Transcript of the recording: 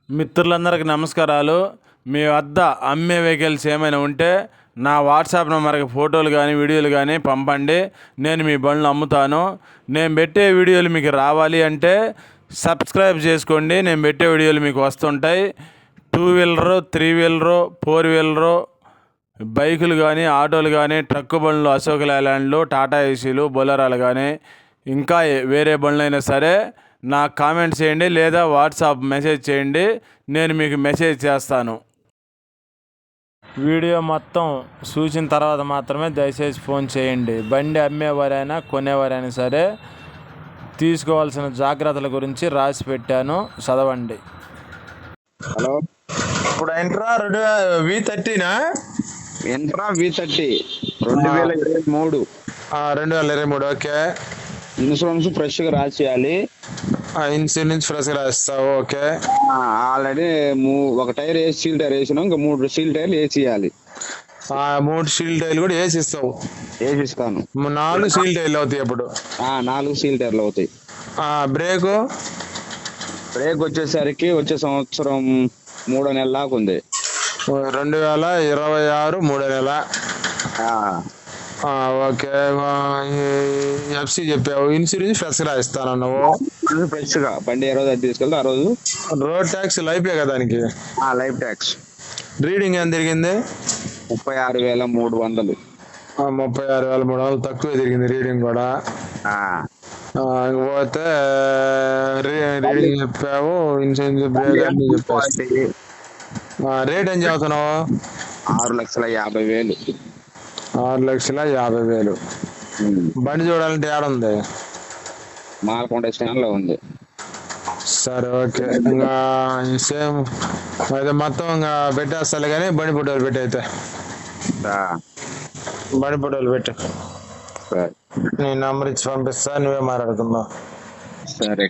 మిత్రులందరికీ నమస్కారాలు. మీ వద్ద అమ్మే వెహికల్స్ ఏమైనా ఉంటే నా వాట్సాప్ నెంబర్కి ఫోటోలు కానీ వీడియోలు కానీ పంపండి. నేను మీ బండ్లు అమ్ముతాను. నేను పెట్టే వీడియోలు మీకు రావాలి అంటే సబ్స్క్రైబ్ చేసుకోండి. నేను పెట్టే వీడియోలు మీకు వస్తుంటాయి. 2 వీలరు, 3 వీలరు, 4 వీలరు బైకులు కానీ, ఆటోలు కానీ, ట్రక్కు బండ్లు, అశోక్ లేలాండ్లు, టాటా ఏసీలు, బొలెరోలు కానీ, ఇంకా వేరే బండ్లైనా సరే నాకు కామెంట్ చేయండి లేదా వాట్సాప్ మెసేజ్ చేయండి. నేను మీకు మెసేజ్ చేస్తాను. వీడియో మొత్తం చూసిన తర్వాత మాత్రమే దయచేసి ఫోన్ చేయండి. బండి అమ్మేవారైనా కొనేవారైనా సరే తీసుకోవాల్సిన జాగ్రత్తల గురించి రాసి పెట్టాను, చదవండి. హలో, ఇప్పుడు ఎంట్రా V30నా ఎంట్రా V30 2023 2023. ఓకే, ఇన్సూరెన్స్ ఫ్రెష్ గా రాసేయాలి. ఇన్సూరెన్స్ ఫ్రెష్ రాస్తావు. ఓకే, ఆల్రెడీ ఒక టైర్ వేసి సీల్ టైర్ వేసినాం, ఇంకా 3 సీల్ టైర్లు వేసేయాలి. 3 సీల్ టైర్లు కూడా వేసిస్తావు? వేసిస్తాను. 4 సీల్ టైర్లు అవుతాయి ఇప్పుడు. 4 సీల్ టైర్లు అవుతాయి. బ్రేక్ వచ్చేసరికి వచ్చే సంవత్సరం 3వ నెల దాకా ఉంది. 2026 3వ నెల. ఓకే, ఎఫ్సి చెప్పావు. ఇన్సూరెన్స్ ఫ్రెష్ రాయిస్తానన్నావు. ఫ్రెష్ గా బండి ఏ రోజు అది తీసుకెళ్తే ఆ రోజు. రోడ్ ట్యాక్స్ లైఫే కదా దానికి? Life tax. రీడింగ్ ఎంత తిరిగింది? 36,300. 36,300 తక్కువ తిరిగింది రీడింగ్ కూడా. పోతే రీడింగ్ చెప్పావు, ఇన్సూరెన్స్ బ్రేక్ అన్ని చెప్పావు. రేట్ ఏం చదువుతున్నావు? 6,50,000. 6,50,000. బండి చూడాలంటే ఏడుంది? మాలకొండ స్టాండ్ లో ఉంది. సరే, ఓకే. ఇంకా సేమ్ అయితే మొత్తం ఇంకా పెట్టేస్తాలే కానీ బండి ఫోటోలు పెట్టయితే. బండి ఫోటోలు పెట్టు. నేను నంబర్ ఇచ్చి పంపిస్తా, నువ్వే మాట్లాడుతున్నావు. సరే.